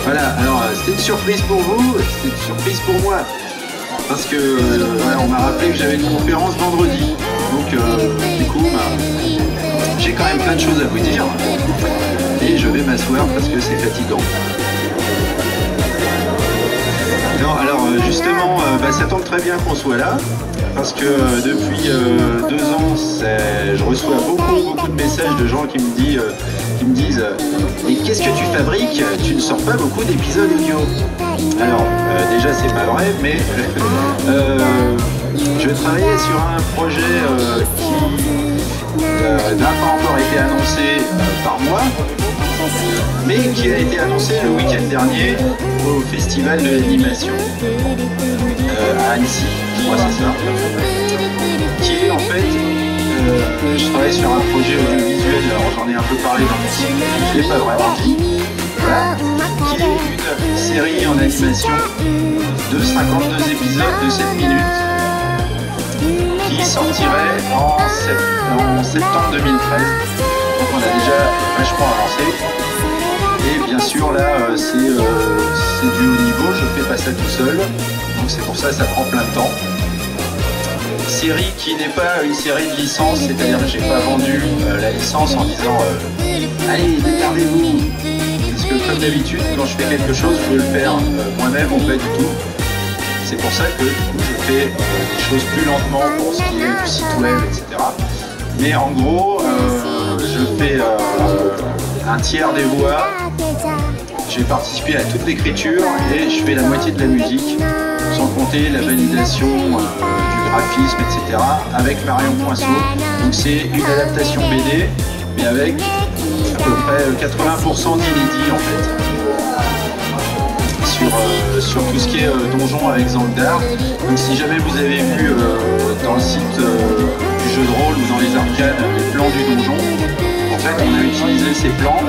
Voilà, alors c'était une surprise pour vous, c'était une surprise pour moi. Parce que voilà, on m'a rappelé que j'avais une conférence vendredi. Donc du coup, j'ai quand même plein de choses à vous dire. Et je vais m'asseoir parce que c'est fatigant. Non, alors justement, ça tombe très bien qu'on soit là. Parce que depuis 2 ans, je reçois beaucoup de messages de gens qui me disent mais qu'est-ce que tu fabriques? Tu ne sors pas beaucoup d'épisodes audio. Alors déjà c'est pas vrai, mais je travaillais sur un projet qui n'a pas encore été annoncé par moi, mais qui a été annoncé le week-end dernier au festival de l'animation à Annecy, je crois c'est ça, qui est en fait, je travaille sur un projet audiovisuel, alors j'en ai un peu parlé dans mon site, je ne l'ai pas vraiment dit, voilà, qui est une série en animation de 52 épisodes de 7 minutes, qui sortirait en septembre 2013, donc on a déjà vachement avancé. Et bien sûr là c'est du haut niveau, je fais pas ça tout seul, donc c'est pour ça que ça prend plein de temps. Série qui n'est pas une série de licence, c'est-à-dire que j'ai pas vendu la licence en disant allez démerdez-vous, parce que comme d'habitude quand je fais quelque chose je veux le faire moi-même ou pas du tout. C'est pour ça que du coup je fais des choses plus lentement pour ce qui est du site web, etc. Mais en gros je fais un tiers des voix. J'ai participé à toute l'écriture et je fais la moitié de la musique, sans compter la validation du graphisme, etc. avec Marion Poinceau. Donc c'est une adaptation BD, mais avec à peu près 80% d'inédits en fait. Sur tout ce qui est donjon avec Zangdar. Donc si jamais vous avez vu dans le site du jeu de rôle ou dans les arcades les plans du donjon, en fait on a utilisé ces plans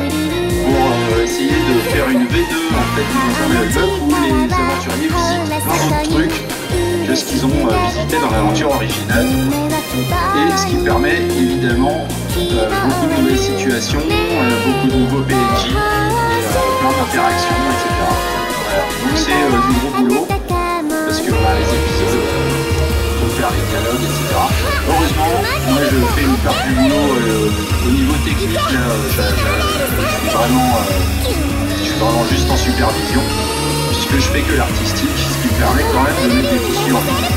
pour essayer de faire une V2 en fait du donjon de Hullbuck où les aventuriers visitent plein d'autres trucs que ce qu'ils ont visité dans l'aventure originale, et ce qui permet évidemment beaucoup de nouvelles situations, beaucoup de nouveaux PNJ et plein d'interactions, etc. Voilà. Donc c'est du gros boulot parce que les épisodes, il faut faire les dialogues, etc. Heureusement, moi je fais une partie du boulot au niveau technique, là, je suis vraiment juste en supervision, puisque je fais que l'artistique, ce qui me permet quand même de mettre des fichiers en ligne.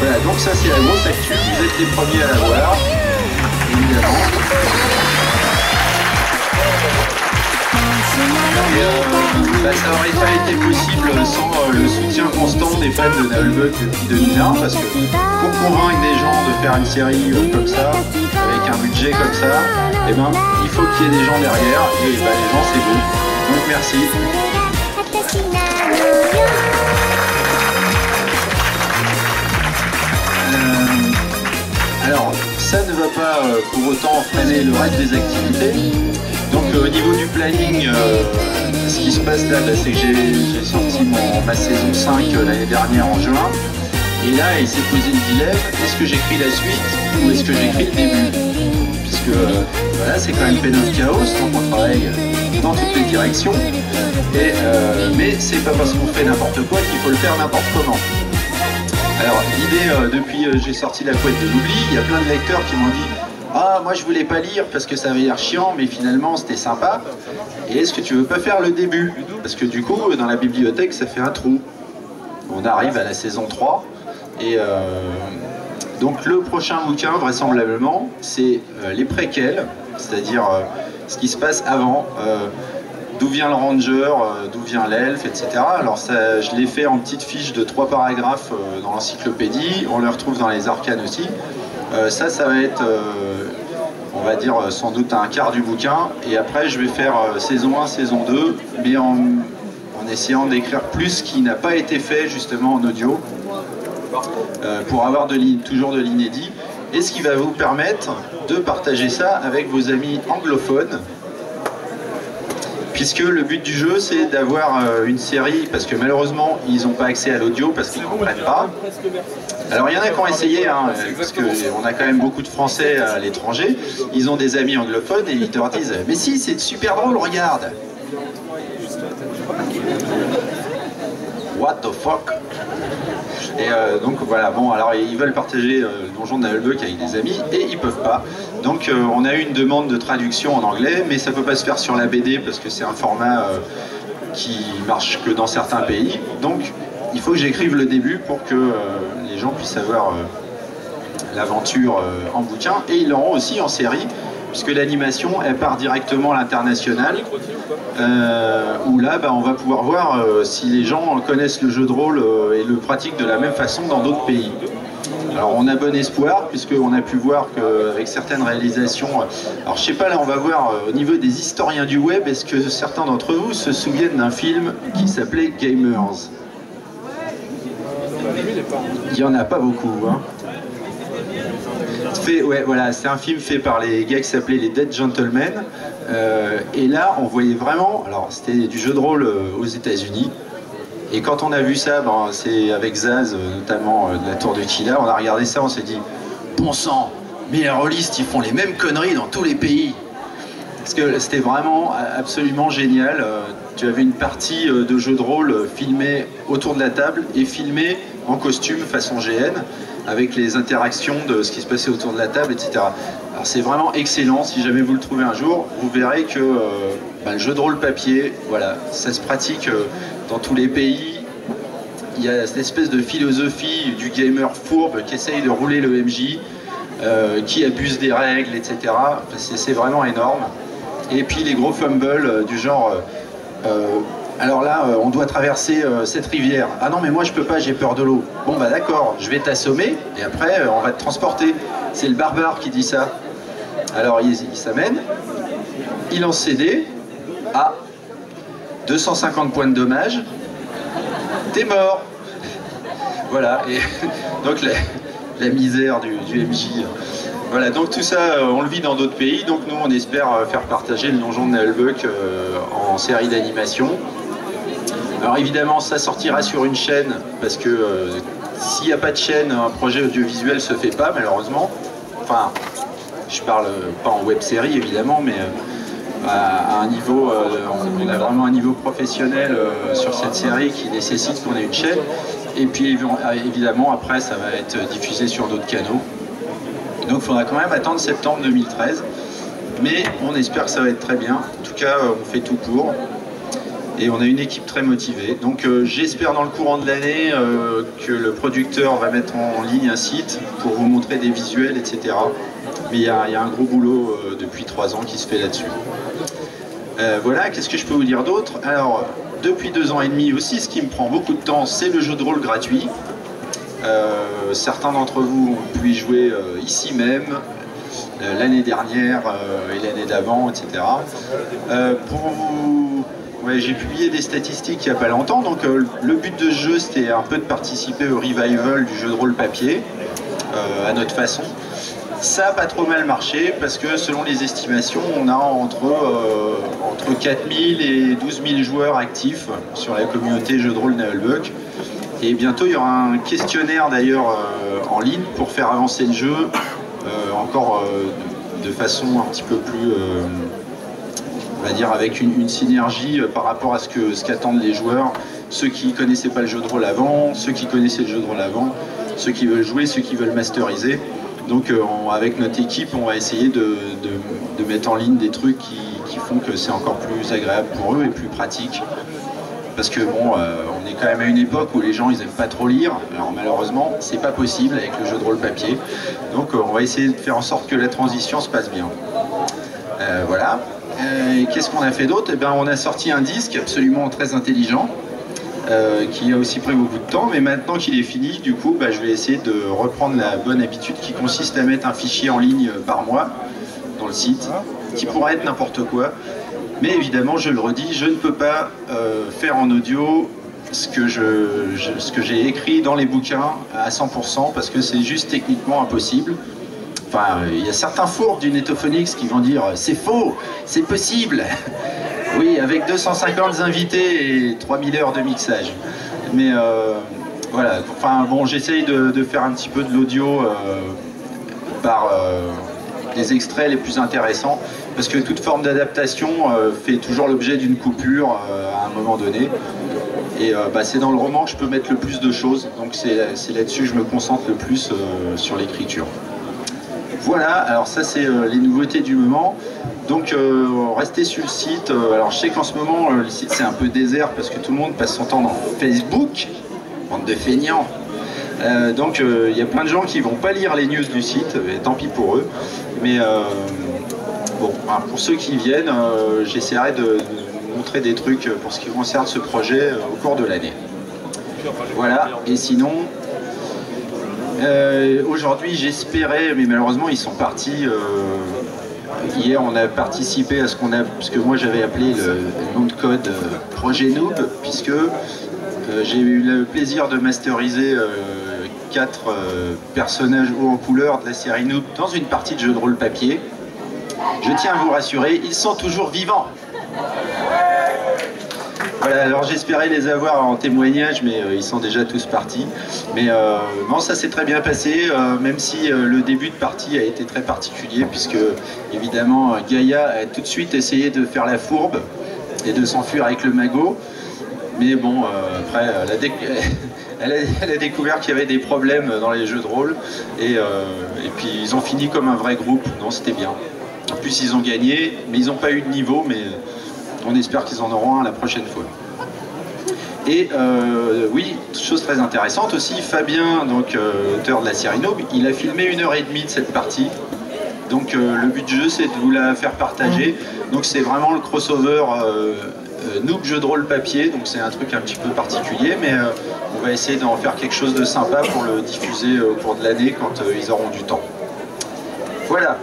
Voilà, donc ça c'est la grosse actu, vous êtes les premiers à la voir, évidemment. Et ça n'aurait pas été possible sans le soutien constant des fans de Hullbuck depuis 2001, parce que pour convaincre des gens de faire une série comme ça, avec un budget comme ça, eh ben, il faut qu'il y ait des gens derrière, et ben, les gens c'est vous. Donc merci. Alors, ça ne va pas pour autant freiner le reste des activités. Donc au niveau du planning, ce qui se passe là, c'est que j'ai sorti ma saison 5 l'année dernière en juin. Et là, il s'est posé le dilemme, est-ce que j'écris la suite ou est-ce que j'écris le début? Puisque voilà, c'est quand même Pen of Chaos, donc on travaille dans toutes les directions. Et, mais c'est pas parce qu'on fait n'importe quoi qu'il faut le faire n'importe comment. Alors l'idée, depuis j'ai sorti La Couette de l'Oubli, il y a plein de lecteurs qui m'ont dit ah, moi je voulais pas lire parce que ça avait l'air chiant, mais finalement c'était sympa. Et est-ce que tu veux pas faire le début? Parce que du coup, dans la bibliothèque, ça fait un trou. On arrive à la saison 3. Et donc le prochain bouquin, vraisemblablement, c'est les préquels, c'est-à-dire ce qui se passe avant. D'où vient le ranger, d'où vient l'elfe, etc. Alors ça, je l'ai fait en petite fiche de 3 paragraphes dans l'encyclopédie. On le retrouve dans les arcanes aussi. Ça va être, on va dire, sans doute un quart du bouquin. Et après, je vais faire saison 1, saison 2, mais en essayant d'écrire plus ce qui n'a pas été fait justement en audio, pour avoir toujours de l'inédit. Et ce qui va vous permettre de partager ça avec vos amis anglophones, puisque le but du jeu c'est d'avoir une série, parce que malheureusement ils n'ont pas accès à l'audio parce qu'ils ne comprennent pas. Alors il y en a qui ont essayé, hein, parce qu'on a quand même beaucoup de Français à l'étranger, ils ont des amis anglophones et ils leur disent « Mais si, c'est super drôle, regarde !» What the fuck? Et donc voilà, bon, alors ils veulent partager le donjon de Naheulbeuk avec des amis et ils peuvent pas. Donc on a eu une demande de traduction en anglais, mais ça peut pas se faire sur la BD parce que c'est un format qui marche que dans certains pays. Donc il faut que j'écrive le début pour que les gens puissent avoir l'aventure en bouquin, et ils l'auront aussi en série, puisque l'animation elle part directement à l'international, où là on va pouvoir voir si les gens connaissent le jeu de rôle et le pratiquent de la même façon dans d'autres pays. Alors on a bon espoir, puisqu'on a pu voir qu'avec certaines réalisations, alors je sais pas, là on va voir au niveau des historiens du web, est-ce que certains d'entre vous se souviennent d'un film qui s'appelait Gamers? Il n'y en a pas beaucoup, hein. Ouais, voilà, c'est un film fait par les gars qui s'appelaient les Dead Gentlemen, et là on voyait vraiment, alors c'était du jeu de rôle aux États-Unis, et quand on a vu ça, c'est avec Zaz notamment de la Tour de Kila, on a regardé ça, on s'est dit bon sang, mais les rôlistes ils font les mêmes conneries dans tous les pays, parce que c'était vraiment absolument génial. Tu avais une partie de jeu de rôle filmée autour de la table et filmée en costume façon GN, avec les interactions de ce qui se passait autour de la table, etc. Alors c'est vraiment excellent, si jamais vous le trouvez un jour, vous verrez que le jeu de rôle papier, voilà, ça se pratique dans tous les pays. Il y a cette espèce de philosophie du gamer fourbe qui essaye de rouler le MJ, qui abuse des règles, etc. C'est vraiment énorme. Et puis les gros fumbles du genre... alors là, on doit traverser cette rivière. Ah non, mais moi je peux pas, j'ai peur de l'eau. Bon bah d'accord, je vais t'assommer et après on va te transporter. C'est le barbare qui dit ça. Alors il s'amène, il lance ses dés. Ah, 250 points de dommage. T'es mort. Voilà, et donc la misère du MJ. Voilà, donc tout ça, on le vit dans d'autres pays. Donc nous, on espère faire partager le donjon de Naheulbeuk en série d'animation. Alors évidemment, ça sortira sur une chaîne, parce que s'il n'y a pas de chaîne, un projet audiovisuel se fait pas, malheureusement. Enfin, je parle pas en web série, évidemment, mais à un niveau, on a vraiment un niveau professionnel sur cette série qui nécessite qu'on ait une chaîne. Et puis évidemment, après, ça va être diffusé sur d'autres canaux. Donc il faudra quand même attendre septembre 2013. Mais on espère que ça va être très bien. En tout cas, on fait tout pour. Et on a une équipe très motivée. Donc j'espère dans le courant de l'année que le producteur va mettre en ligne un site pour vous montrer des visuels, etc. Mais il y a un gros boulot depuis 3 ans qui se fait là-dessus. Voilà, qu'est-ce que je peux vous dire d'autre? Alors, depuis 2 ans et demi aussi, ce qui me prend beaucoup de temps, c'est le jeu de rôle gratuit. Certains d'entre vous ont pu y jouer ici même, l'année dernière et l'année d'avant, etc. Ouais, j'ai publié des statistiques il n'y a pas longtemps, donc le but de ce jeu c'était un peu de participer au revival du jeu de rôle papier, à notre façon. Ça n'a pas trop mal marché parce que selon les estimations, on a entre 4000 et 12 000 joueurs actifs sur la communauté jeu de rôle Naheulbeuk. Et bientôt il y aura un questionnaire d'ailleurs en ligne pour faire avancer le jeu encore de façon un petit peu plus, on va dire avec une synergie par rapport à ce qu'attendent les joueurs, ceux qui ne connaissaient pas le jeu de rôle avant, ceux qui connaissaient le jeu de rôle avant, ceux qui veulent jouer, ceux qui veulent masteriser. Donc avec notre équipe, on va essayer de mettre en ligne des trucs qui font que c'est encore plus agréable pour eux et plus pratique. Parce que bon, on est quand même à une époque où les gens ils aiment pas trop lire. Alors malheureusement, c'est pas possible avec le jeu de rôle papier. Donc on va essayer de faire en sorte que la transition se passe bien. Voilà. Qu'est-ce qu'on a fait d'autre? Eh ben, on a sorti un disque absolument très intelligent. Qui a aussi pris beaucoup de temps, mais maintenant qu'il est fini, du coup, je vais essayer de reprendre la bonne habitude qui consiste à mettre un fichier en ligne par mois dans le site, qui pourrait être n'importe quoi. Mais évidemment, je le redis, je ne peux pas faire en audio ce que j'ai écrit dans les bouquins à 100% parce que c'est juste techniquement impossible. Enfin, il y a certains fourbes du Netophonix qui vont dire « c'est faux, c'est possible ». Oui, avec 250 invités et 3000 heures de mixage. Mais voilà, enfin bon, j'essaye de faire un petit peu de l'audio par des extraits les plus intéressants, parce que toute forme d'adaptation fait toujours l'objet d'une coupure à un moment donné. Et c'est dans le roman que je peux mettre le plus de choses, donc c'est là-dessus que je me concentre le plus sur l'écriture. Voilà, alors ça c'est les nouveautés du moment. Donc restez sur le site. Alors je sais qu'en ce moment le site c'est un peu désert parce que tout le monde passe son temps dans Facebook, bande de feignants. Donc il y a plein de gens qui vont pas lire les news du site, et tant pis pour eux. Mais bon, pour ceux qui viennent, j'essaierai de montrer des trucs pour ce qui concerne ce projet au cours de l'année. Voilà, et sinon... aujourd'hui j'espérais, mais malheureusement ils sont partis. Hier on a participé à ce que moi j'avais appelé le nom de code Projet Noob, puisque j'ai eu le plaisir de masteriser 4 personnages hauts en couleur de la série Noob dans une partie de jeu de rôle papier. Je tiens à vous rassurer, ils sont toujours vivants. Voilà, alors j'espérais les avoir en témoignage, mais ils sont déjà tous partis. Mais non, ça s'est très bien passé, même si le début de partie a été très particulier, puisque évidemment Gaïa a tout de suite essayé de faire la fourbe et de s'enfuir avec le magot. Mais bon, après, elle a découvert qu'il y avait des problèmes dans les jeux de rôle, et puis ils ont fini comme un vrai groupe, donc c'était bien. En plus ils ont gagné, mais ils n'ont pas eu de niveau, mais... on espère qu'ils en auront un la prochaine fois. Et oui, chose très intéressante aussi, Fabien, donc auteur de la série Noob, il a filmé 1h30 de cette partie. Donc le but du jeu c'est de vous la faire partager. Donc c'est vraiment le crossover Noob jeu de rôle papier, donc c'est un truc un petit peu particulier, mais on va essayer d'en faire quelque chose de sympa pour le diffuser au cours de l'année quand ils auront du temps. Voilà,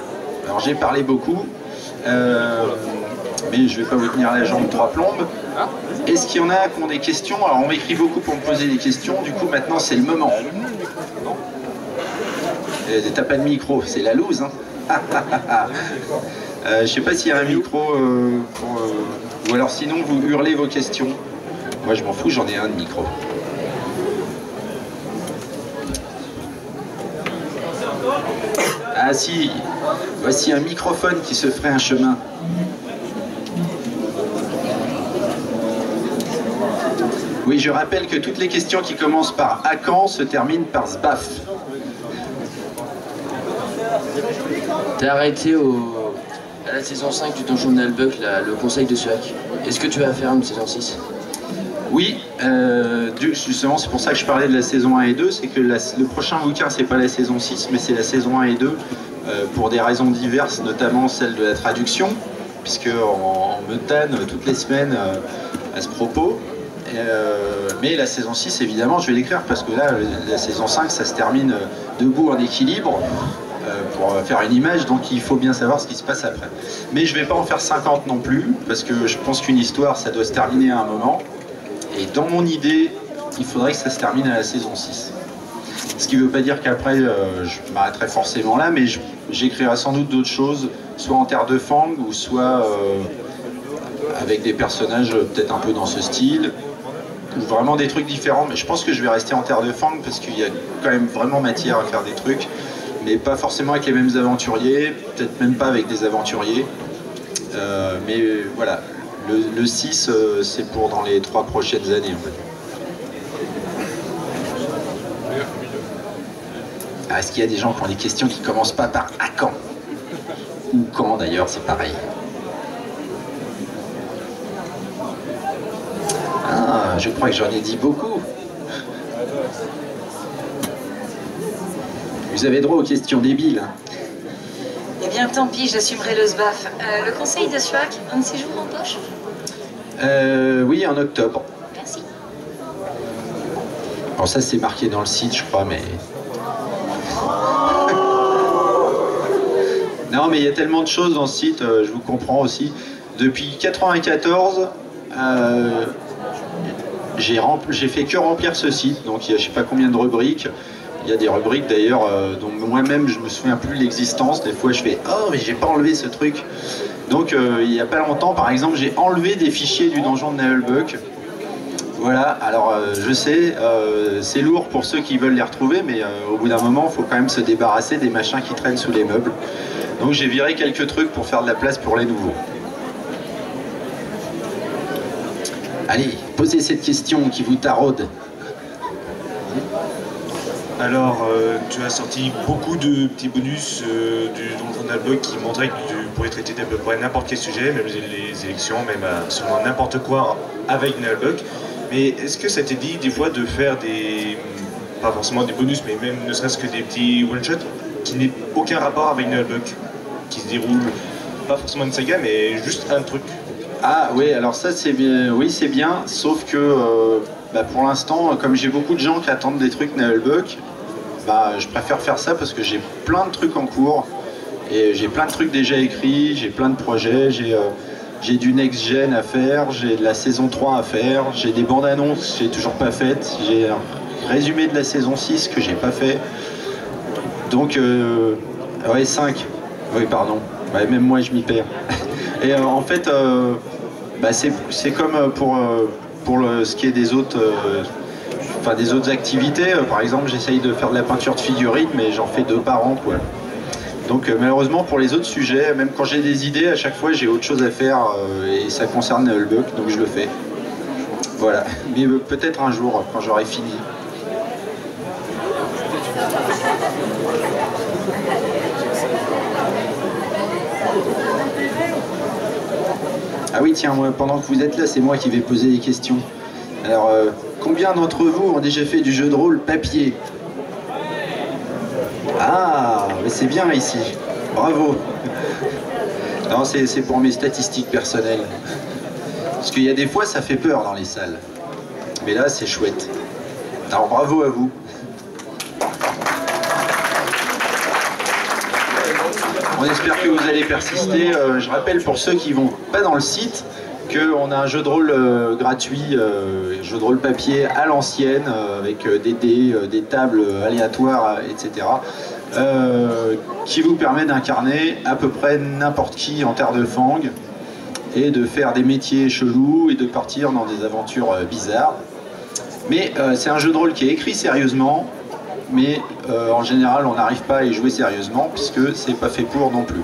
alors j'ai parlé beaucoup. Mais je ne vais pas vous tenir la jambe 3 plombes. Est-ce qu'il y en a qui ont des questions? Alors on m'écrit beaucoup pour me poser des questions, du coup maintenant c'est le moment. T'as pas de micro, c'est la loose, hein. Je sais pas s'il y a un micro ou alors sinon vous hurlez vos questions. Moi je m'en fous, j'en ai un de micro. Ah si, voici un microphone qui se ferait un chemin. Oui, je rappelle que toutes les questions qui commencent par « à quand » se terminent par « sbaf ». T'es arrêté à la saison 5 du Donjon de Nalbuck, le conseil de Suac. Est-ce que tu vas faire une saison 6? Oui, justement c'est pour ça que je parlais de la saison 1 et 2, c'est que le prochain bouquin c'est pas la saison 6 mais c'est la saison 1 et 2 pour des raisons diverses, notamment celle de la traduction, puisque on me tanne toutes les semaines à ce propos. Mais la saison 6 évidemment je vais l'écrire parce que là la saison 5 ça se termine debout en équilibre pour faire une image, donc il faut bien savoir ce qui se passe après. Mais je vais pas en faire 50 non plus parce que je pense qu'une histoire ça doit se terminer à un moment, et dans mon idée il faudrait que ça se termine à la saison 6. Ce qui ne veut pas dire qu'après je m'arrêterai forcément là, mais j'écrirai sans doute d'autres choses, soit en Terre de Fang ou soit avec des personnages peut-être un peu dans ce style, vraiment des trucs différents. Mais je pense que je vais rester en Terre de Fang parce qu'il y a quand même vraiment matière à faire des trucs, mais pas forcément avec les mêmes aventuriers, peut-être même pas avec des aventuriers. Mais voilà, le 6 c'est pour dans les 3 prochaines années en fait. Ah, est-ce qu'il y a des gens qui ont des questions qui commencent pas par « à quand » ou « quand » d'ailleurs, c'est pareil. Ah, je crois que j'en ai dit beaucoup. Vous avez droit aux questions débiles. Hein. Eh bien, tant pis, j'assumerai le sbaf. Le conseil de Suac, un de ces jours en poche? Oui, en octobre. Merci. Alors ça, c'est marqué dans le site, je crois, mais... Non, mais il y a tellement de choses dans ce site, je vous comprends aussi. Depuis 1994, j'ai fait que remplir ce site, donc il y a je sais pas combien de rubriques. Il y a des rubriques d'ailleurs dont moi-même je me souviens plus de l'existence. Des fois je fais oh mais j'ai pas enlevé ce truc. Donc il n'y a pas longtemps par exemple j'ai enlevé des fichiers du donjon de Nullbuck. Voilà, alors je sais, c'est lourd pour ceux qui veulent les retrouver, mais au bout d'un moment il faut quand même se débarrasser des machins qui traînent sous les meubles. Donc j'ai viré quelques trucs pour faire de la place pour les nouveaux. Allez, posez cette question qui vous taraude. Alors, tu as sorti beaucoup de petits bonus du Donjon de Nullbuck qui montraient que tu pourrais traiter d'à peu près n'importe quel sujet, même les élections, même absolument n'importe quoi avec Nullbuck. Mais est-ce que ça t'est dit des fois de faire des, pas forcément des bonus, mais même ne serait-ce que des petits one-shots qui n'aient aucun rapport avec Nullbuck, qui se déroulent pas forcément une saga, mais juste un truc? Ah oui, alors ça c'est bien, oui c'est bien, sauf que pour l'instant, comme j'ai beaucoup de gens qui attendent des trucs Nullbuck, je préfère faire ça parce que j'ai plein de trucs en cours et j'ai plein de trucs déjà écrits, j'ai plein de projets, j'ai du next-gen à faire, j'ai de la saison 3 à faire, j'ai des bandes annonces que j'ai toujours pas faites, j'ai un résumé de la saison 6 que j'ai pas fait, donc ouais 5, oui pardon, ouais, même moi je m'y perds. Et en fait c'est comme pour ce qui est des autres des autres activités, par exemple j'essaye de faire de la peinture de figurines mais j'en fais 2 par an quoi. Donc malheureusement pour les autres sujets, même quand j'ai des idées, à chaque fois j'ai autre chose à faire et ça concerne Nullbuck, donc je le fais. Voilà, mais peut-être un jour quand j'aurai fini. Ah oui tiens, moi, pendant que vous êtes là, c'est moi qui vais poser des questions. Alors, combien d'entre vous ont déjà fait du jeu de rôle papier? Ah, mais c'est bien ici. Bravo. Non, c'est pour mes statistiques personnelles. Parce qu'il y a des fois, ça fait peur dans les salles. Mais là, c'est chouette. Alors, bravo à vous. On espère que vous allez persister. Je rappelle pour ceux qui vont pas dans le site qu'on a un jeu de rôle gratuit, jeu de rôle papier à l'ancienne, avec des dés, des tables aléatoires, etc. Qui vous permet d'incarner à peu près n'importe qui en terre de Fang et de faire des métiers chelous et de partir dans des aventures bizarres. Mais c'est un jeu de rôle qui est écrit sérieusement, mais en général on n'arrive pas à y jouer sérieusement puisque c'est pas fait pour non plus.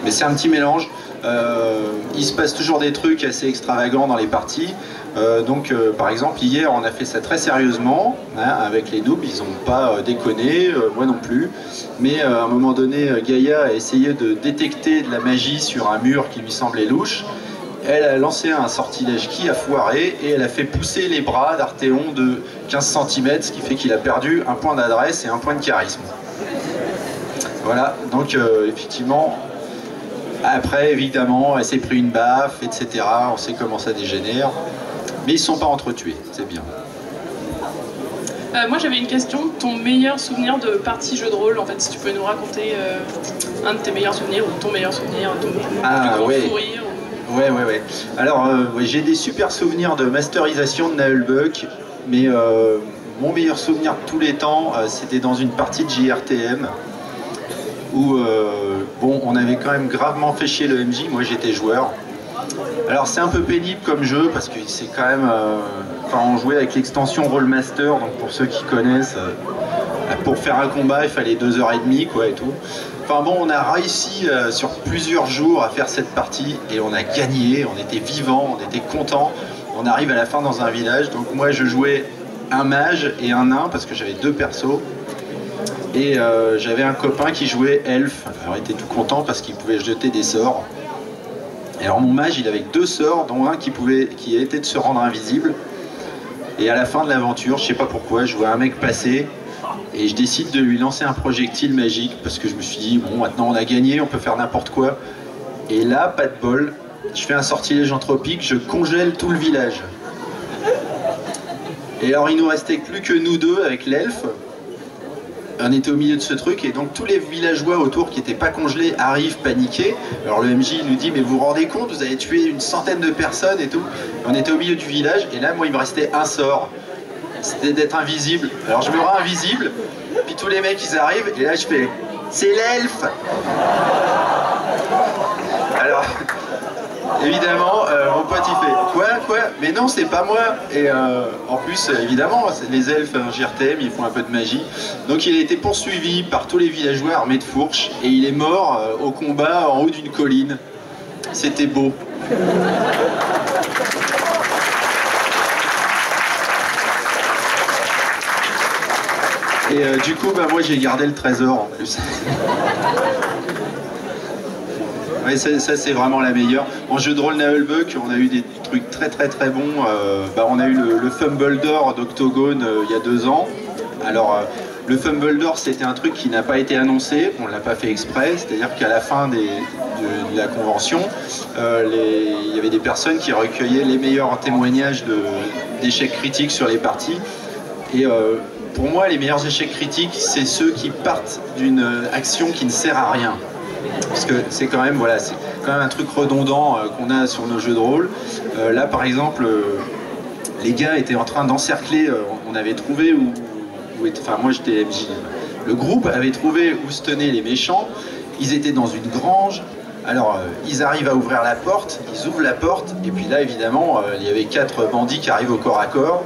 Mais c'est un petit mélange. Il se passe toujours des trucs assez extravagants dans les parties. Par exemple, hier, on a fait ça très sérieusement, hein, avec les noobs, ils n'ont pas déconné, moi non plus. Mais à un moment donné, Gaïa a essayé de détecter de la magie sur un mur qui lui semblait louche. Elle a lancé un sortilège qui a foiré et elle a fait pousser les bras d'Arthéon de 15 cm, ce qui fait qu'il a perdu un point d'adresse et un point de charisme. Voilà, donc effectivement... Après, évidemment, elle s'est pris une baffe, etc. On sait comment ça dégénère. Mais ils ne sont pas entretués, c'est bien. Moi, j'avais une question. Ton meilleur souvenir de partie jeu de rôle, en fait, si tu peux nous raconter un de tes meilleurs souvenirs, ou ton meilleur souvenir, ton plus grand fou rire. Ouais. Alors, j'ai des super souvenirs de masterisation de Nullbuck, mais mon meilleur souvenir de tous les temps, c'était dans une partie de JRTM, où on avait quand même gravement fait chier le MJ, moi j'étais joueur. Alors c'est un peu pénible comme jeu parce que c'est quand même... on jouait avec l'extension Rollmaster, donc pour ceux qui connaissent, pour faire un combat il fallait 2h30 quoi et tout. Enfin bon, on a réussi sur plusieurs jours à faire cette partie et on a gagné, on était vivants, on était contents. On arrive à la fin dans un village, donc moi je jouais un mage et un nain parce que j'avais 2 persos. Et j'avais un copain qui jouait elfe, alors il était tout content parce qu'il pouvait jeter des sorts. Et alors mon mage il avait 2 sorts, dont un qui était de se rendre invisible. Et à la fin de l'aventure, je sais pas pourquoi, je vois un mec passer et je décide de lui lancer un projectile magique parce que je me suis dit bon maintenant on a gagné, on peut faire n'importe quoi. Et là, pas de bol, je fais un sortilège anthropique, je congèle tout le village. Et alors il nous restait plus que nous deux avec l'elfe. On était au milieu de ce truc et donc tous les villageois autour qui n'étaient pas congelés arrivent paniqués. Alors le MJ nous dit mais vous vous rendez compte, vous avez tué une centaine de personnes et tout. On était au milieu du village et là moi il me restait un sort, c'était d'être invisible. Alors je me rends invisible puis tous les mecs ils arrivent et là je fais c'est l'elfe. Alors évidemment mon pote il fait quoi mais non c'est pas moi. Et en plus évidemment les elfes en JRTM ils font un peu de magie, donc il a été poursuivi par tous les villageois armés de fourches et il est mort au combat en haut d'une colline. C'était beau. Et du coup, bah, moi j'ai gardé le trésor en plus. Ouais, ça c'est vraiment la meilleure. En jeu de rôle Nullbuck, on a eu des trucs très bons. Bah, on a eu le Fumble d'or d'Octogone il y a 2 ans. Alors le Fumble d'or c'était un truc qui n'a pas été annoncé, on ne l'a pas fait exprès, c'est-à-dire qu'à la fin de la convention, il y avait des personnes qui recueillaient les meilleurs témoignages d'échecs critiques sur les parties. Et pour moi, les meilleurs échecs critiques, c'est ceux qui partent d'une action qui ne sert à rien. Parce que c'est quand même, voilà, c'est quand même un truc redondant qu'on a sur nos jeux de rôle. Là, par exemple, les gars étaient en train d'encercler, on avait trouvé enfin moi j'étais MJ. Le groupe avait trouvé où se tenaient les méchants. Ils étaient dans une grange. Alors, ils arrivent à ouvrir la porte, ils ouvrent la porte, et puis là, évidemment, il y avait 4 bandits qui arrivent au corps à corps.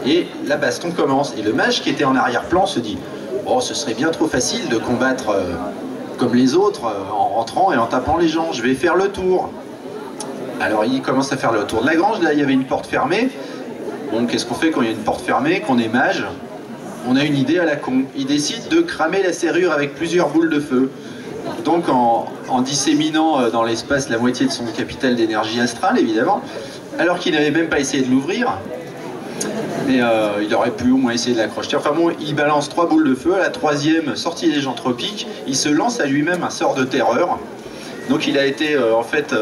Et la baston commence. Et le mage qui était en arrière-plan se dit « Oh, ce serait bien trop facile de combattre comme les autres, en rentrant et en tapant les gens. Je vais faire le tour. » Alors, il commence à faire le tour de la grange. Là, il y avait une porte fermée. Bon, qu'est-ce qu'on fait quand il y a une porte fermée, qu'on est mage? On a une idée à la con. Il décide de cramer la serrure avec plusieurs boules de feu. Donc, en disséminant dans l'espace la moitié de son capital d'énergie astrale, évidemment, alors qu'il n'avait même pas essayé de l'ouvrir. Mais il aurait pu au moins essayer de l'accrocher. Enfin bon, il balance 3 boules de feu. À la 3e, sortie des gens tropiques, il se lance à lui-même un sort de terreur. Donc il a été en fait...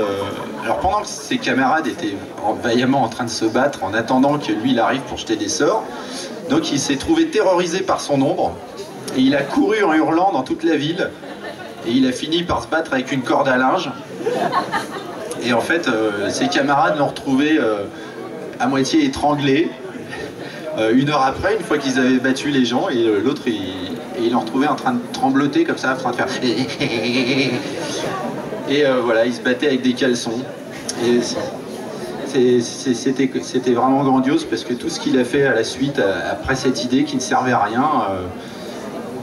alors pendant que ses camarades étaient vaillamment en train de se battre, en attendant que lui il arrive pour jeter des sorts, donc il s'est trouvé terrorisé par son ombre. Et il a couru en hurlant dans toute la ville. Et il a fini par se battre avec une corde à linge. Et en fait, ses camarades l'ont retrouvé à moitié étranglé. 1 heure après, une fois qu'ils avaient battu les gens, et l'autre, ils l'ont retrouvé en train de trembloter comme ça, en train de faire... Et voilà, il se battait avec des caleçons. Et c'était vraiment grandiose, parce que tout ce qu'il a fait à la suite, après cette idée qui ne servait à rien,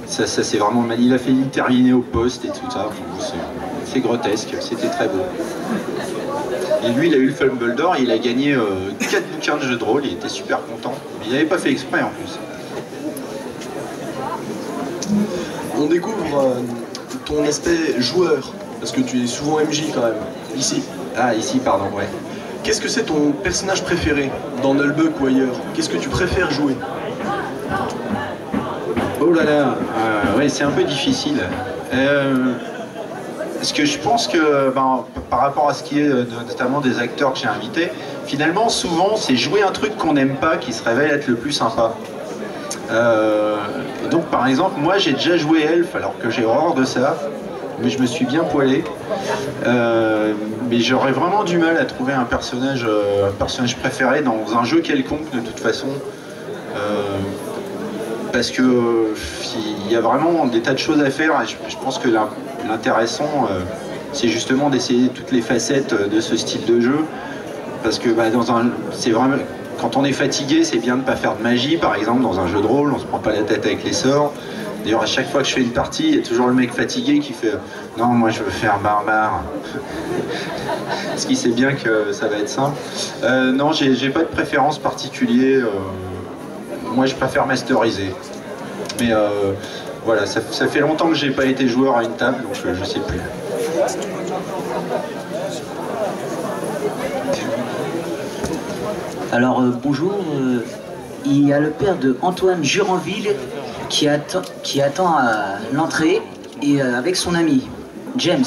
ça c'est vraiment mal. Il a fait terminer au poste et tout ça. C'est grotesque, c'était très beau. Et lui, il a eu le Fumble d'or, il a gagné 4 bouquins de jeux de rôle, il était super content. Mais il n'avait pas fait exprès en plus. On découvre ton aspect joueur, parce que tu es souvent MJ quand même, ici. Ah, ici, pardon, ouais. Qu'est-ce que c'est ton personnage préféré, dans Nullbuck ou ailleurs? Qu'est-ce que tu préfères jouer? Oh là là, ouais, c'est un peu difficile. Parce que je pense que par rapport à ce qui est notamment des acteurs que j'ai invités, finalement souvent c'est jouer un truc qu'on n'aime pas qui se révèle être le plus sympa. Donc par exemple moi j'ai déjà joué Elf alors que j'ai horreur de ça, mais je me suis bien poilé. Mais j'aurais vraiment du mal à trouver un personnage préféré dans un jeu quelconque de toute façon. Parce que il y a vraiment des tas de choses à faire et je pense que l'intéressant c'est justement d'essayer toutes les facettes de ce style de jeu, parce que c'est vraiment, quand on est fatigué c'est bien de ne pas faire de magie par exemple dans un jeu de rôle, on se prend pas la tête avec les sorts. D'ailleurs à chaque fois que je fais une partie il y a toujours le mec fatigué qui fait non moi je veux faire barbare parce qu'il sait bien que ça va être simple. Non, j'ai pas de préférence particulière. Moi je préfère masteriser, mais voilà, ça fait longtemps que j'ai pas été joueur à une table, donc je sais plus. Alors bonjour, il y a le père de Antoine Juranville qui attend à l'entrée et avec son ami James.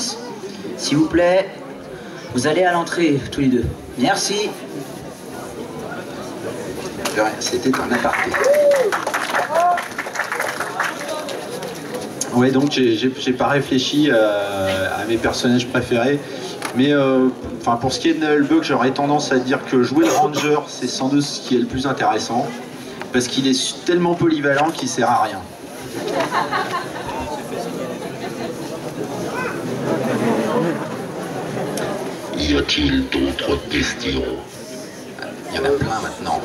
S'il vous plaît, vous allez à l'entrée tous les deux. Merci. C'était un aparté. Ouais, donc j'ai pas réfléchi à mes personnages préférés, mais pour ce qui est de Nullbuck, j'aurais tendance à dire que jouer le Ranger, c'est sans doute ce qui est le plus intéressant, parce qu'il est tellement polyvalent qu'il sert à rien. Y a-t-il d'autres questions? Il y en a plein maintenant.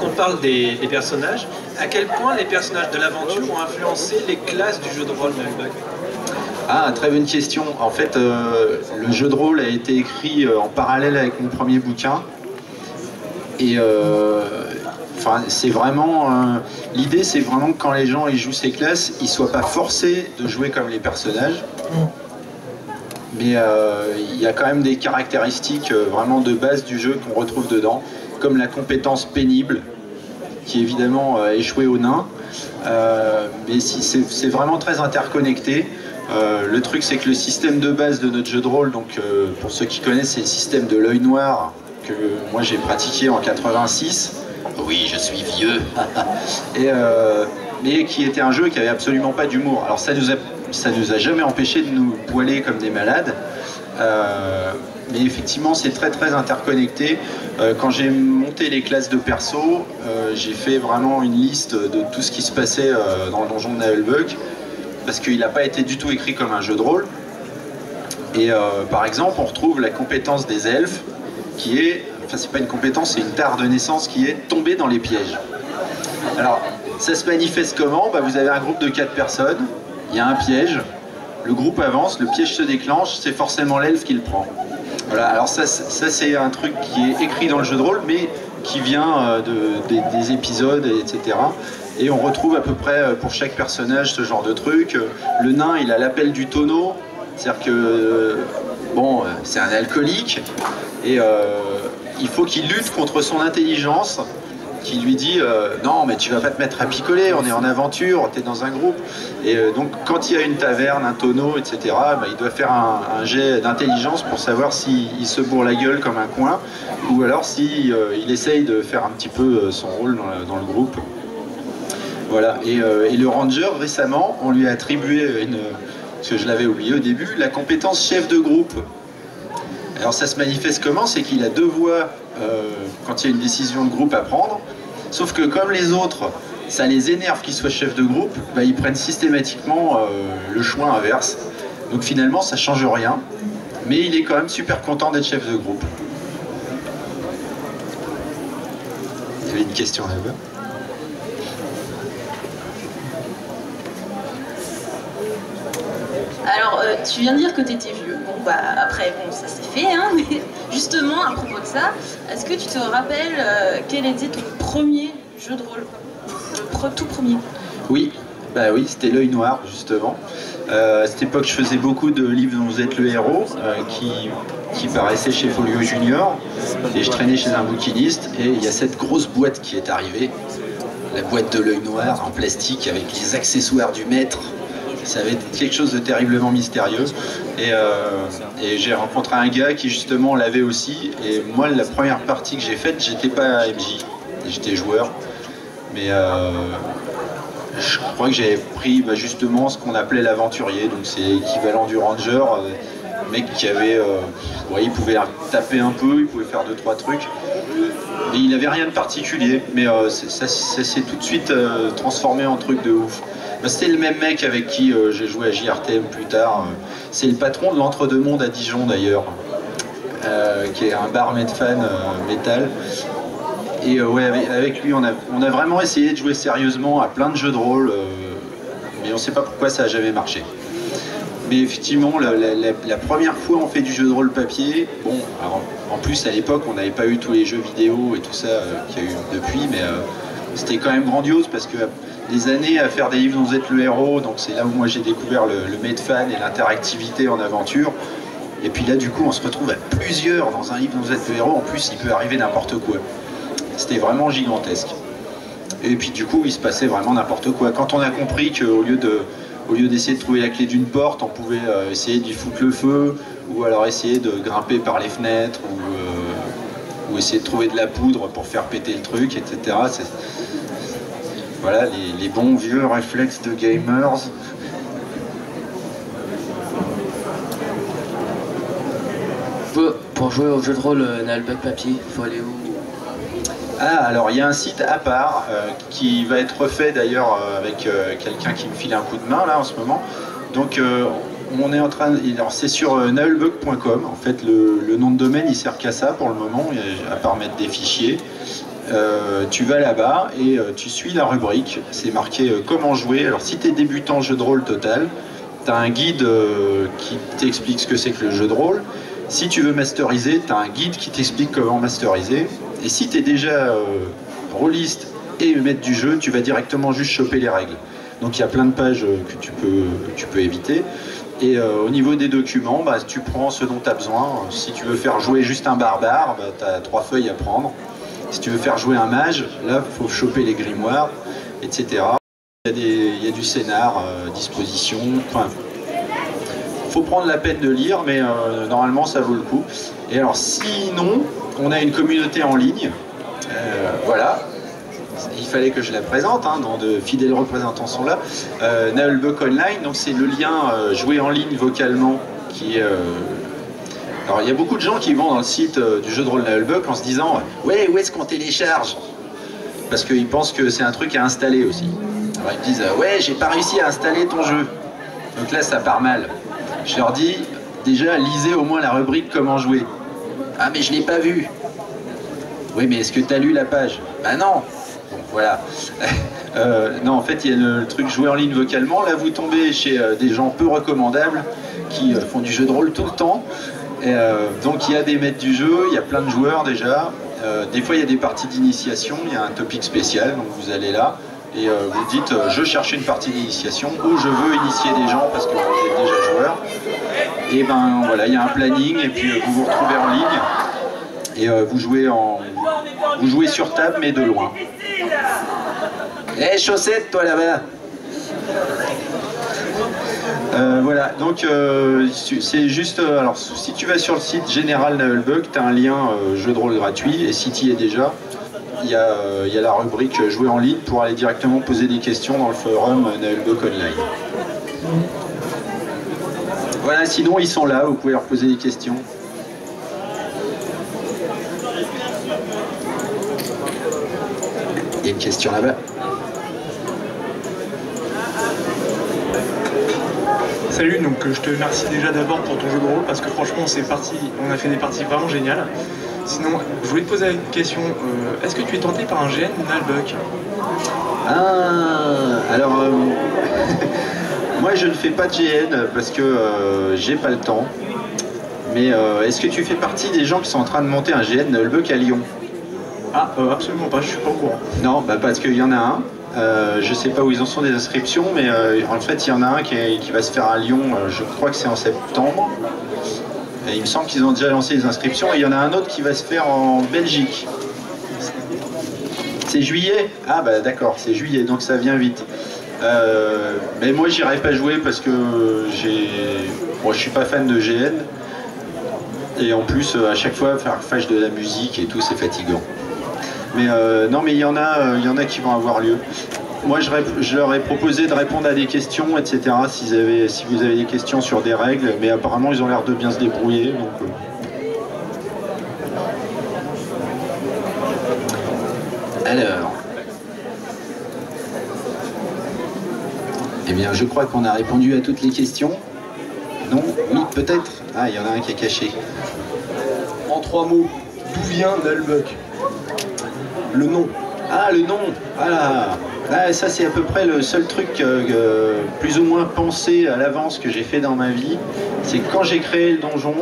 On parle des personnages. À quel point les personnages de l'aventure ont influencé les classes du jeu de rôle de Nullbug? Ah, très bonne question. En fait, le jeu de rôle a été écrit en parallèle avec mon premier bouquin. Et enfin, c'est vraiment... l'idée, c'est vraiment que quand les gens ils jouent ces classes, ils ne soient pas forcés de jouer comme les personnages. Mais il y a quand même des caractéristiques vraiment de base du jeu qu'on retrouve dedans, comme la compétence pénible, qui évidemment a échoué au nain. Mais c'est vraiment très interconnecté. Le truc, c'est que le système de base de notre jeu de rôle, donc pour ceux qui connaissent, c'est le système de l'œil noir que moi j'ai pratiqué en 86. Oui, je suis vieux. Mais qui était un jeu qui avait absolument pas d'humour. Alors ça nous a jamais empêché de nous poiler comme des malades. Mais effectivement, c'est très très interconnecté. Quand j'ai monté les classes de perso, j'ai fait vraiment une liste de tout ce qui se passait dans le donjon de Nullbug, parce qu'il n'a pas été du tout écrit comme un jeu de rôle. Et par exemple, on retrouve la compétence des elfes, qui est, enfin c'est pas une compétence, c'est une tare de naissance qui est tomber dans les pièges. Alors, ça se manifeste comment? Vous avez un groupe de 4 personnes, il y a un piège, le groupe avance, le piège se déclenche, c'est forcément l'elfe qui le prend. Voilà, alors ça c'est un truc qui est écrit dans le jeu de rôle, mais qui vient des épisodes, etc. Et on retrouve à peu près pour chaque personnage ce genre de truc. Le nain, il a l'appel du tonneau, c'est-à-dire que, bon, c'est un alcoolique, et il faut qu'il lutte contre son intelligence, qui lui dit non mais tu vas pas te mettre à picoler, on est en aventure, t'es dans un groupe. Et donc quand il y a une taverne, un tonneau, etc., il doit faire un jet d'intelligence pour savoir s'il se bourre la gueule comme un coin, ou alors s'il il essaye de faire un petit peu son rôle dans le groupe. Voilà, et le ranger récemment, on lui a attribué parce que je l'avais oublié au début, la compétence chef de groupe. Alors ça se manifeste comment? C'est qu'il a 2 voix quand il y a une décision de groupe à prendre, sauf que comme les autres, ça les énerve qu'il soit chef de groupe, ils prennent systématiquement le choix inverse. Donc finalement ça change rien, mais il est quand même super content d'être chef de groupe. Il y avait une question là-bas. Alors, tu viens de dire que tu étais vieux. Bon, après, bon, ça s'est fait, hein, mais justement, à propos de ça, est-ce que tu te rappelles quel était ton premier jeu de rôle? Le tout premier? Oui, oui, c'était l'œil noir, justement. À cette époque, je faisais beaucoup de livres dont vous êtes le héros, qui paraissaient chez Folio Junior, et je traînais chez un bouquiniste, et il y a cette grosse boîte qui est arrivée, la boîte de l'œil noir en plastique avec les accessoires du maître. Ça avait été quelque chose de terriblement mystérieux, et j'ai rencontré un gars qui justement l'avait aussi, et moi la première partie que j'ai faite, j'étais pas MJ, j'étais joueur, mais je crois que j'avais pris justement ce qu'on appelait l'aventurier, donc c'est l'équivalent du ranger, mec qui avait, il pouvait taper un peu, il pouvait faire 2-3 trucs, et il n'avait rien de particulier, mais ça s'est tout de suite transformé en truc de ouf. C'était le même mec avec qui j'ai joué à JRTM plus tard. C'est le patron de l'Entre-deux-Mondes à Dijon d'ailleurs, qui est un barman fan métal. Et avec lui, on a vraiment essayé de jouer sérieusement à plein de jeux de rôle, mais on ne sait pas pourquoi ça n'a jamais marché. Mais effectivement, la première fois on fait du jeu de rôle papier, bon, alors, en plus à l'époque on n'avait pas eu tous les jeux vidéo et tout ça qu'il y a eu depuis, mais c'était quand même grandiose parce que des années à faire des livres dont vous êtes le héros, donc c'est là où moi j'ai découvert le Medfan et l'interactivité en aventure. Et puis là du coup on se retrouve à plusieurs dans un livre dont vous êtes le héros, en plus il peut arriver n'importe quoi. C'était vraiment gigantesque. Et puis du coup il se passait vraiment n'importe quoi. Quand on a compris qu'au lieu d'essayer de trouver la clé d'une porte, on pouvait essayer d'y foutre le feu, ou alors essayer de grimper par les fenêtres, ou essayer de trouver de la poudre pour faire péter le truc, etc. Voilà, les bons vieux réflexes de gamers. Pour jouer au jeu de rôle Nullbug papier, il faut aller où? Ah, alors il y a un site à part qui va être refait d'ailleurs avec quelqu'un qui me file un coup de main là en ce moment. Donc on est en train, alors c'est sur naelbug.com. En fait le nom de domaine il sert qu'à ça pour le moment, à part mettre des fichiers. Tu vas là-bas et tu suis la rubrique, c'est marqué comment jouer. Alors si tu es débutant jeu de rôle total, tu as un guide qui t'explique ce que c'est que le jeu de rôle. Si tu veux masteriser, tu as un guide qui t'explique comment masteriser. Et si tu es déjà rôliste et maître du jeu, tu vas directement juste choper les règles. Donc il y a plein de pages que tu peux éviter. Et au niveau des documents, bah, tu prends ce dont tu as besoin. Si tu veux faire jouer juste un barbare, bah, tu as 3 feuilles à prendre. Si tu veux faire jouer un mage, là il faut choper les grimoires, etc. Il y a du scénar à disposition. Enfin, faut prendre la peine de lire, mais normalement ça vaut le coup. Et alors sinon, on a une communauté en ligne, voilà, il fallait que je la présente, hein, dont de fidèles représentants sont là. Naelbug Online, donc c'est le lien jouer en ligne vocalement qui est... Alors il y a beaucoup de gens qui vont dans le site du jeu de rôle Naelbug en se disant « Ouais, où est-ce qu'on télécharge ?» Parce qu'ils pensent que c'est un truc à installer aussi. Alors ils me disent « Ouais, j'ai pas réussi à installer ton jeu. » Donc là ça part mal. Je leur dis, déjà, lisez au moins la rubrique « Comment jouer ». Ah, mais je l'ai pas vu. Oui, mais est-ce que tu as lu la page? Bah non. Donc voilà. Non, en fait, il y a le truc jouer en ligne vocalement. Là, vous tombez chez des gens peu recommandables qui font du jeu de rôle tout le temps. Et, donc il y a des maîtres du jeu, il y a plein de joueurs déjà. Des fois, il y a des parties d'initiation, il y a un topic spécial, donc vous allez là. Et vous dites je cherche une partie d'initiation ou je veux initier des gens parce que vous êtes déjà joueur. Et ben voilà, il y a un planning et puis vous vous retrouvez en ligne et vous jouez sur table mais de loin. Hé, chaussette toi là-bas. Voilà, donc c'est juste, alors si tu vas sur le site général Naelbug, tu as un lien jeu de rôle gratuit et si tu y es déjà, il y a la rubrique jouer en ligne pour aller directement poser des questions dans le forum Naelbug Online. Voilà, sinon ils sont là, vous pouvez leur poser des questions. Il y a une question là-bas. Salut, donc je te remercie déjà d'abord pour ton jeu de rôle parce que franchement on a fait des parties vraiment géniales. Sinon, je voulais te poser une question. Est-ce que tu es tenté par un GN Naelbug? Ah, alors moi je ne fais pas de GN parce que j'ai pas le temps. Mais est-ce que tu fais partie des gens qui sont en train de monter un GN Naelbug à Lyon? Ah, absolument pas, je suis pas au courant. Non, bah parce qu'il y en a un. Je sais pas où ils en sont des inscriptions, mais en fait il y en a un qui va se faire à Lyon, je crois que c'est en septembre. Et il me semble qu'ils ont déjà lancé les inscriptions, et il y en a un autre qui va se faire en Belgique. C'est juillet? Ah bah d'accord, c'est juillet, donc ça vient vite. Mais moi j'irai pas jouer parce que moi je suis pas fan de GN. Et en plus à chaque fois faire de la musique et tout c'est fatigant. Mais non, mais il y en a qui vont avoir lieu. Moi, je leur ai proposé de répondre à des questions, etc. Si vous avez des questions sur des règles, mais apparemment, ils ont l'air de bien se débrouiller. Donc, Alors, eh bien, je crois qu'on a répondu à toutes les questions. Non? Oui, peut-être. Ah, il y en a un qui est caché. En 3 mots, d'où vient Naelbug? Le nom. Ah, le nom. Voilà. Ah, ça, c'est à peu près le seul truc plus ou moins pensé à l'avance que j'ai fait dans ma vie. C'est que quand j'ai créé le donjon,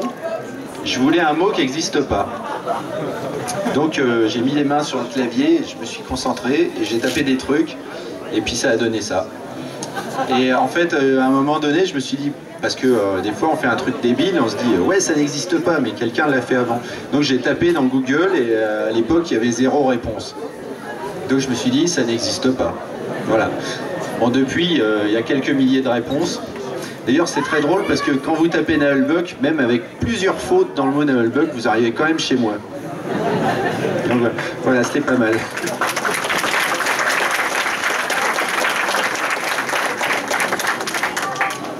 je voulais un mot qui n'existe pas. Donc, j'ai mis les mains sur le clavier, je me suis concentré, et j'ai tapé des trucs, et puis ça a donné ça. Et en fait, à un moment donné, je me suis dit, parce que des fois on fait un truc débile, on se dit ouais ça n'existe pas, mais quelqu'un l'a fait avant. Donc j'ai tapé dans Google et à l'époque il y avait 0 réponse. Donc je me suis dit ça n'existe pas. Voilà. Bon depuis il y a quelques milliers de réponses. D'ailleurs c'est très drôle parce que quand vous tapez Naelbug, même avec plusieurs fautes dans le mot Naelbug, vous arrivez quand même chez moi. Donc voilà, c'était pas mal.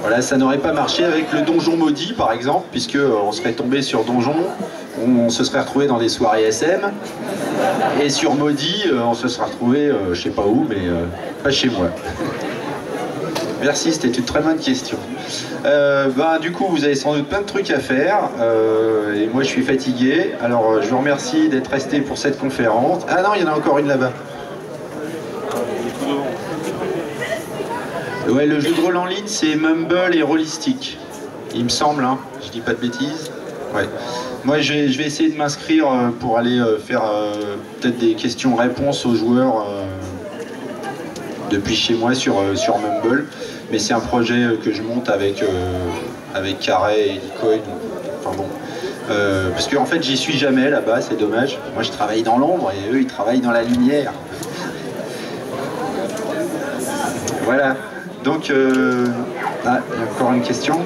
Voilà, ça n'aurait pas marché avec le Donjon Maudit par exemple, puisque on serait tombé sur Donjon, on se serait retrouvé dans des soirées SM, et sur Maudit, on se serait retrouvé, je sais pas où, mais pas chez moi. Merci, c'était une très bonne question. Du coup, vous avez sans doute plein de trucs à faire, et moi je suis fatigué, alors je vous remercie d'être resté pour cette conférence. Ah non, il y en a encore une là-bas. Ouais, le jeu de rôle en ligne, c'est Mumble et Rollistic. Il me semble, hein. Je dis pas de bêtises. Ouais. Moi, je vais essayer de m'inscrire pour aller faire peut-être des questions-réponses aux joueurs depuis chez moi sur Mumble. Mais c'est un projet que je monte avec Carré et Licoin. Enfin bon. Parce qu'en fait, j'y suis jamais là-bas, c'est dommage. Moi, je travaille dans l'ombre et eux, ils travaillent dans la lumière. Voilà. Donc, il y a encore une question.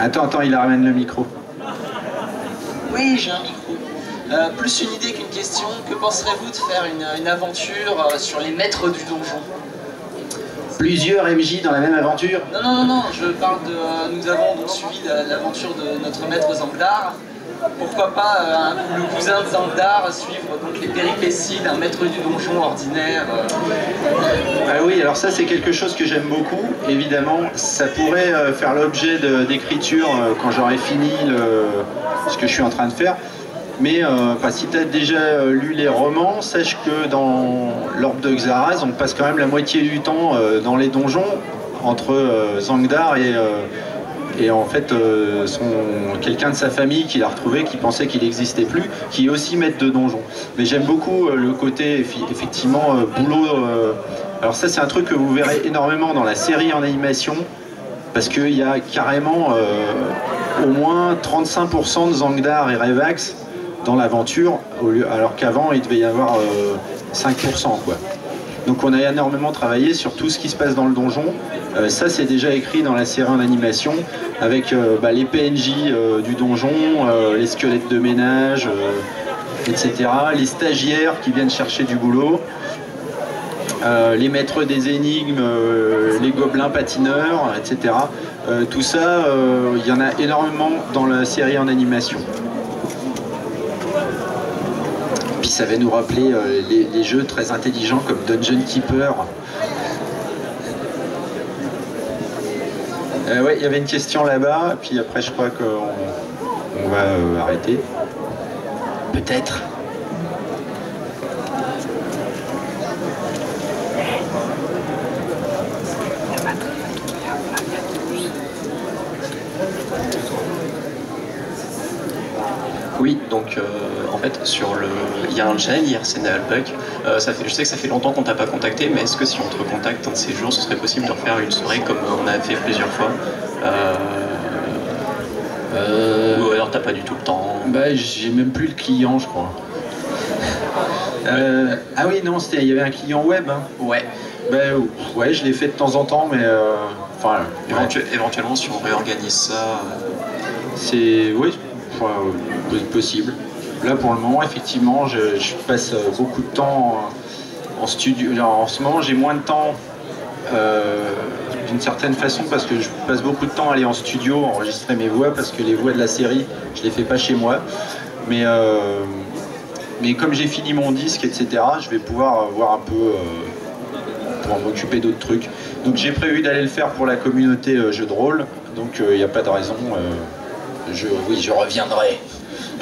Attends, il ramène le micro. Oui, j'ai un micro. Plus une idée qu'une question, que penserez-vous de faire une aventure sur les maîtres du donjon? Plusieurs MJ dans la même aventure? Non, je parle de... Nous avons donc suivi l'aventure de notre maître Zangdar. Pourquoi pas le cousin de Zangdar suivre donc les péripéties d'un maître du donjon ordinaire Ah oui, alors ça c'est quelque chose que j'aime beaucoup, évidemment. Ça pourrait faire l'objet d'écriture quand j'aurai fini ce que je suis en train de faire. Mais si tu as déjà lu les romans, sache que dans l'Orbe de Xaraz, on passe quand même la moitié du temps dans les donjons entre Zangdar et en fait quelqu'un de sa famille qui l'a retrouvé, qui pensait qu'il n'existait plus, qui est aussi maître de donjon. Mais j'aime beaucoup le côté effectivement boulot. Alors ça c'est un truc que vous verrez énormément dans la série en animation, parce qu'il y a carrément au moins 35% de Zangdar et Revax dans l'aventure, alors qu'avant il devait y avoir 5% quoi. Donc on a énormément travaillé sur tout ce qui se passe dans le donjon. Ça c'est déjà écrit dans la série en animation, avec les PNJ du donjon, les squelettes de ménage, etc. Les stagiaires qui viennent chercher du boulot, les maîtres des énigmes, les gobelins patineurs, etc. Tout ça, il y en a énormément dans la série en animation. Puis ça va nous rappeler les jeux très intelligents comme Dungeon Keeper. Ouais, il y avait une question là-bas, puis après je crois qu'on va arrêter. Peut-être. Oui, donc en fait il y a un channel IRC Nullbug. Je sais que ça fait longtemps qu'on t'a pas contacté, mais est-ce que si on te recontacte un de ces jours, ce serait possible de refaire une soirée comme on a fait plusieurs fois ou alors t'as pas du tout le temps? J'ai même plus le client, je crois. Ah oui, non, il y avait un client web. Hein. Ouais. Ouais, je l'ai fait de temps en temps, mais éventuellement si on réorganise ça. C'est possible. Là pour le moment effectivement je passe beaucoup de temps en studio. Alors, en ce moment j'ai moins de temps d'une certaine façon parce que je passe beaucoup de temps à aller en studio enregistrer mes voix, parce que les voix de la série je les fais pas chez moi, mais comme j'ai fini mon disque etc, je vais pouvoir voir un peu pour m'occuper d'autres trucs. Donc j'ai prévu d'aller le faire pour la communauté jeu de rôle, donc il n'y a pas de raison. Oui, je reviendrai.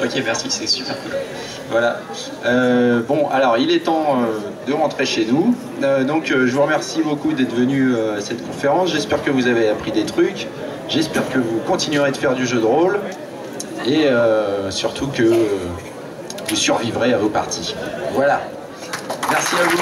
Ok, merci, c'est super cool. Voilà. Bon, alors il est temps de rentrer chez nous. Donc je vous remercie beaucoup d'être venu à cette conférence. J'espère que vous avez appris des trucs. J'espère que vous continuerez de faire du jeu de rôle. Et surtout que vous survivrez à vos parties. Voilà. Merci à vous.